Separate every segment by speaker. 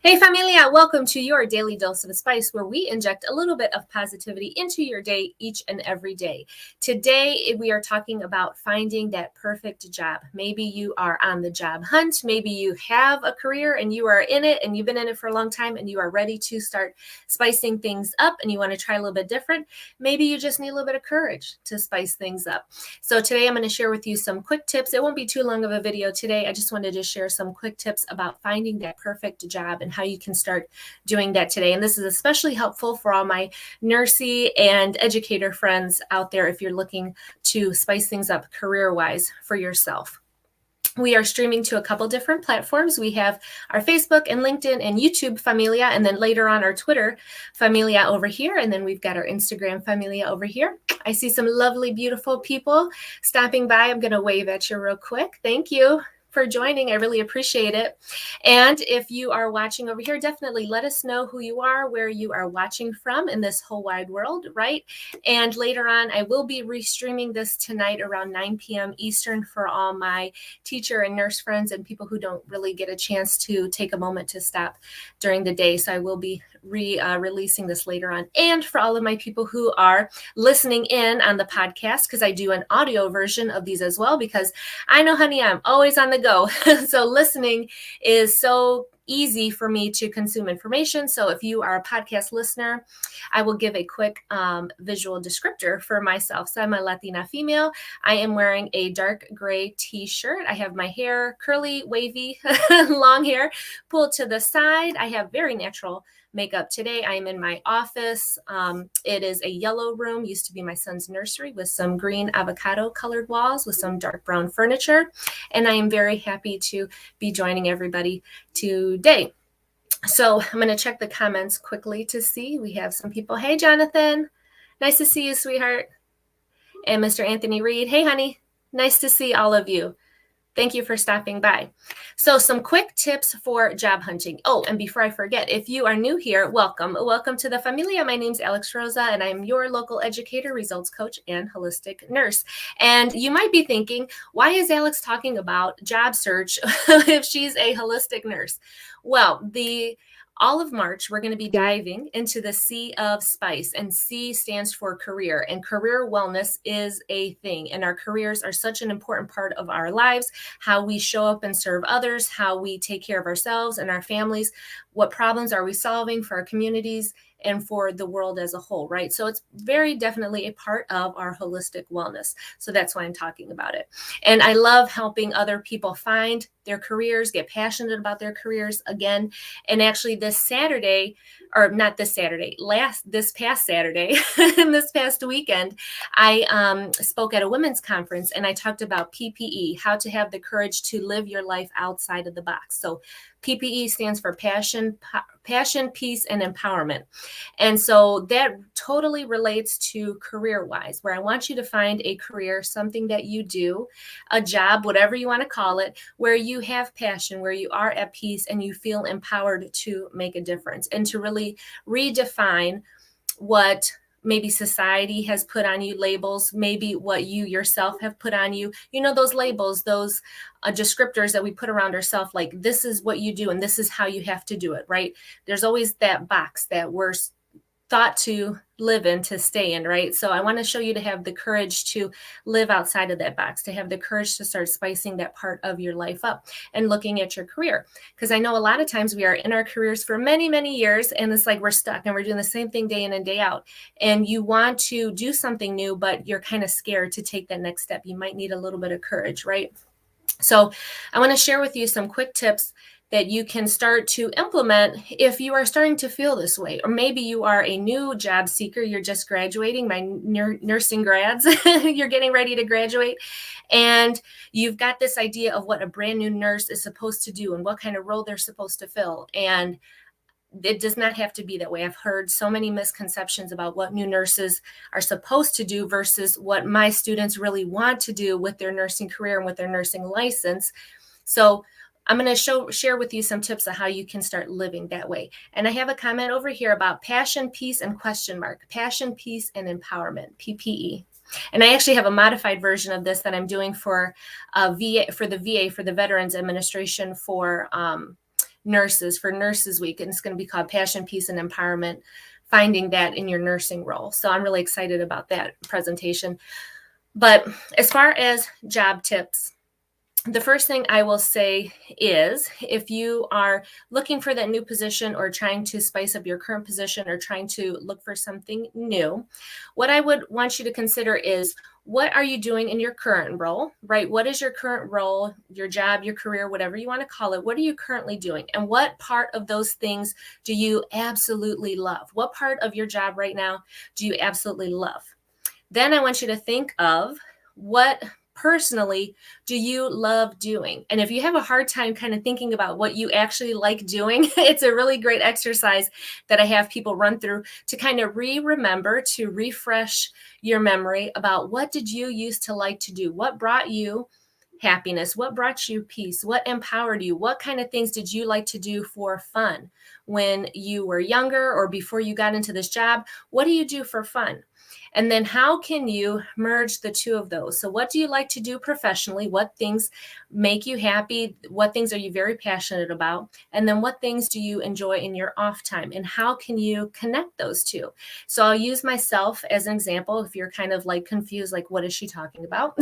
Speaker 1: Hey familia, welcome to your daily dose of spice, where we inject a little bit of positivity into your day each and every day. Today, we are talking about finding that perfect job. Maybe you are on the job hunt. Maybe you have a career and you are in it and you've been in it for a long time and you are ready to start spicing things up and you want to try a little bit different. Maybe you just need a little bit of courage to spice things up. So today I'm going to share with you some quick tips. It won't be too long of a video today. I just wanted to share some quick tips about finding that perfect job and how you can start doing that today. And this is especially helpful for all my nursey and educator friends out there if you're looking to spice things up career-wise for yourself. We are streaming to a couple different platforms. We have our Facebook and LinkedIn and YouTube Familia, and then later on our Twitter Familia over here. And then we've got our Instagram Familia over here. I see some lovely, beautiful people stopping by. I'm going to wave at you real quick. Thank you for joining. I really appreciate it. And if you are watching over here, definitely let us know who you are, where you are watching from in this whole wide world, right? And later on, I will be restreaming this tonight around 9 p.m. Eastern for all my teacher and nurse friends and people who don't really get a chance to take a moment to stop during the day. So I will be releasing this later on. And for all of my people who are listening in on the podcast, because I do an audio version of these as well, because I know, honey, I'm always on the go. So listening is so easy for me to consume information. So if you are a podcast listener, I will give a quick visual descriptor for myself. So I'm a Latina female. I am wearing a dark gray t-shirt. I have my hair curly, wavy, long hair pulled to the side. I have very natural makeup today. I'm in my office. It is a yellow room, used to be my son's nursery, with some green avocado colored walls with some dark brown furniture. And I am very happy to be joining everybody today. So I'm going to check the comments quickly to see. We have some people. Hey, Jonathan. Nice to see you, sweetheart. And Mr. Anthony Reed. Hey, honey. Nice to see all of you. Thank you for stopping by. So some quick tips for job hunting. Oh, and before I forget, if you are new here, welcome. Welcome to the Familia. My name's Alex Rosa, and I'm your local educator, results coach, and holistic nurse. And you might be thinking, why is Alex talking about job search if she's a holistic nurse? Well, all of March, we're going to be diving into the C of spice, and C stands for career, and career wellness is a thing. And our careers are such an important part of our lives, how we show up and serve others, how we take care of ourselves and our families, what problems are we solving for our communities and for the world as a whole, right? So it's very definitely a part of our holistic wellness. So that's why I'm talking about it. And I love helping other people find their careers, get passionate about their careers again. And actually this Saturday, or not this Saturday, this past Saturday, and this past weekend, I spoke at a women's conference and I talked about PPE, how to have the courage to live your life outside of the box. So PPE stands for passion, peace, and empowerment. And so that totally relates to career-wise, where I want you to find a career, something that you do, a job, whatever you want to call it, where you have passion, where you are at peace and you feel empowered to make a difference and to really redefine what maybe society has put on you, labels, maybe what you yourself have put on you. You know, those labels, those descriptors that we put around ourselves, like this is what you do and this is how you have to do it, right? There's always that box that we're thought to live in, to stay in, right? So I want to show you to have the courage to live outside of that box, to have the courage to start spicing that part of your life up and looking at your career. Because I know a lot of times we are in our careers for many, many years, and it's like we're stuck and we're doing the same thing day in and day out. And you want to do something new, but you're kind of scared to take that next step. You might need a little bit of courage, right? So I want to share with you some quick tips that you can start to implement if you are starting to feel this way. Or maybe you are a new job seeker, you're just graduating, my nursing grads, you're getting ready to graduate, and you've got this idea of what a brand new nurse is supposed to do and what kind of role they're supposed to fill. And it does not have to be that way. I've heard so many misconceptions about what new nurses are supposed to do versus what my students really want to do with their nursing career and with their nursing license. So I'm going to share with you some tips on how you can start living that way. And I have a comment over here about passion, peace, and question mark. Passion, peace, and empowerment, PPE. And I actually have a modified version of this that I'm doing for the VA, for the Veterans Administration for nurses for Nurses Week, and it's going to be called Passion, Peace, and Empowerment, finding that in your nursing role. So I'm really excited about that presentation. But as far as job tips, the first thing I will say is if you are looking for that new position or trying to spice up your current position or trying to look for something new, what I would want you to consider is, what are you doing in your current role, right? What is your current role, your job, your career, whatever you want to call it? What are you currently doing? And what part of those things do you absolutely love? What part of your job right now do you absolutely love? Then I want you to think of, what personally do you love doing? And if you have a hard time kind of thinking about what you actually like doing, it's a really great exercise that I have people run through to kind of remember, to refresh your memory about, what did you used to like to do? What brought you happiness? What brought you peace? What empowered you? What kind of things did you like to do for fun when you were younger or before you got into this job? What do you do for fun? And then how can you merge the two of those? So what do you like to do professionally? What things make you happy? What things are you very passionate about? And then what things do you enjoy in your off time? And how can you connect those two? So I'll use myself as an example. If you're kind of like confused, like, what is she talking about?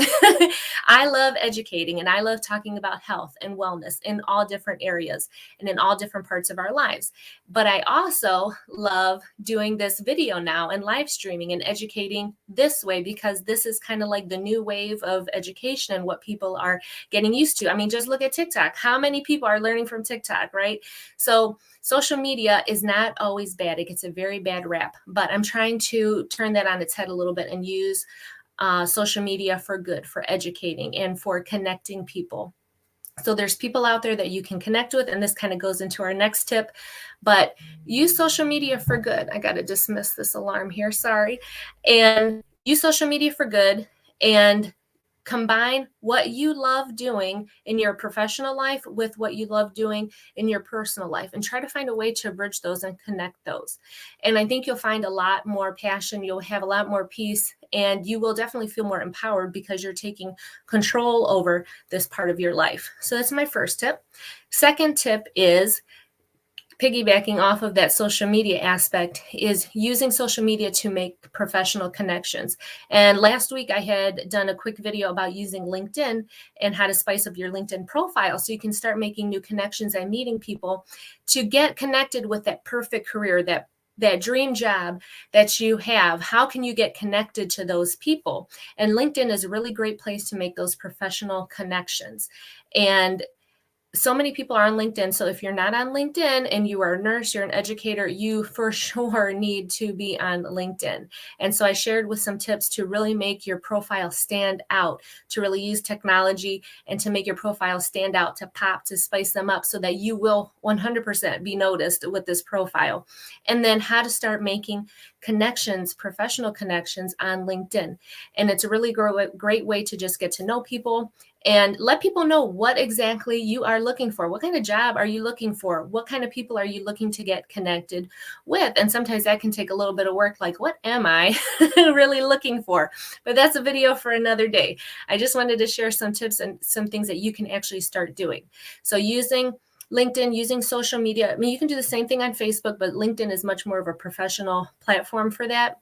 Speaker 1: I love educating, and I love talking about health and wellness in all different areas and in all different parts of our lives. But I also love doing this video now and live streaming and educating this way, because this is kind of like the new wave of education and what people are getting used to. I mean, just look at TikTok. How many people are learning from TikTok, right? So social media is not always bad. It gets a very bad rap, but I'm trying to turn that on its head a little bit and use social media for good, for educating and for connecting people. So there's people out there that you can connect with, and this kind of goes into our next tip, but use social media for good. I got to dismiss this alarm here, sorry. And use social media for good, and combine what you love doing in your professional life with what you love doing in your personal life, and try to find a way to bridge those and connect those. And I think you'll find a lot more passion, you'll have a lot more peace, and you will definitely feel more empowered because you're taking control over this part of your life. So that's my first tip. Second tip is, piggybacking off of that social media aspect, is using social media to make professional connections. And last week I had done a quick video about using LinkedIn and how to spice up your LinkedIn profile so you can start making new connections and meeting people to get connected with that perfect career, that dream job that you have. How can you get connected to those people? And LinkedIn is a really great place to make those professional connections. And so many people are on LinkedIn. So if you're not on LinkedIn and you are a nurse, you're an educator, you for sure need to be on LinkedIn. And so I shared with some tips to really make your profile stand out, to really use technology and to make your profile stand out, to pop, to spice them up so that you will 100% be noticed with this profile. And then how to start making connections, professional connections on LinkedIn. And it's a really great way to just get to know people and let people know what exactly you are looking for. What kind of job are you looking for? What kind of people are you looking to get connected with? And sometimes that can take a little bit of work, like, what am I really looking for? But that's a video for another day. I just wanted to share some tips and some things that you can actually start doing. So using LinkedIn, using social media. I mean, you can do the same thing on Facebook, but LinkedIn is much more of a professional platform for that.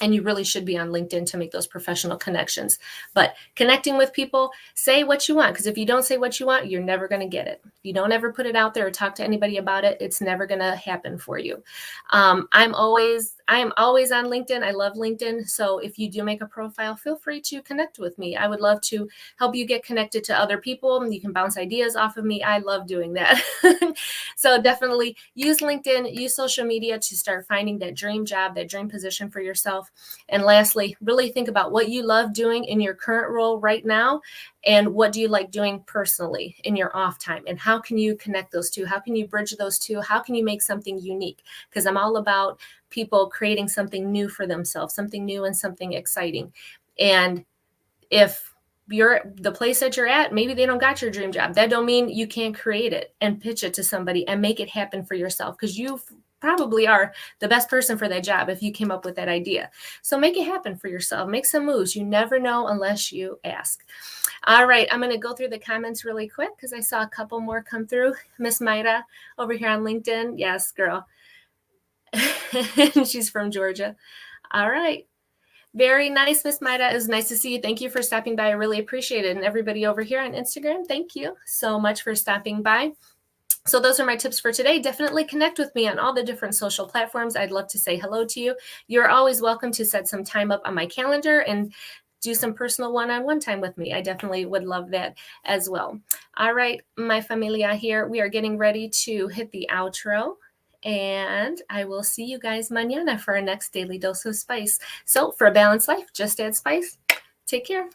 Speaker 1: And you really should be on LinkedIn to make those professional connections. But connecting with people, say what you want, because if you don't say what you want, you're never going to get it. If you don't ever put it out there or talk to anybody about it, it's never going to happen for you. I am always on LinkedIn. I love LinkedIn. So if you do make a profile, feel free to connect with me. I would love to help you get connected to other people. You can bounce ideas off of me. I love doing that. So definitely use LinkedIn, use social media to start finding that dream job, that dream position for yourself. And lastly, really think about what you love doing in your current role right now, and what do you like doing personally in your off time, and how can you connect those two? How can you bridge those two? How can you make something unique? Because I'm all about people creating something new for themselves, something new and something exciting. And if you're the place that you're at, maybe they don't got your dream job. That don't mean you can't create it and pitch it to somebody and make it happen for yourself, because probably are the best person for that job if you came up with that idea. So make it happen for yourself. Make some moves. You never know unless you ask. All right, I'm going to go through the comments really quick because I saw a couple more come through. Miss Mayra over here on LinkedIn. Yes, girl. She's from Georgia. All right. Very nice, Miss Maida. It was nice to see you. Thank you for stopping by. I really appreciate it. And everybody over here on Instagram, thank you so much for stopping by. So those are my tips for today. Definitely connect with me on all the different social platforms. I'd love to say hello to you. You're always welcome to set some time up on my calendar and do some personal one-on-one time with me. I definitely would love that as well. All right, my familia here, we are getting ready to hit the outro. And I will see you guys mañana for our next Daily Dose of Spice. So for a balanced life, just add spice. Take care.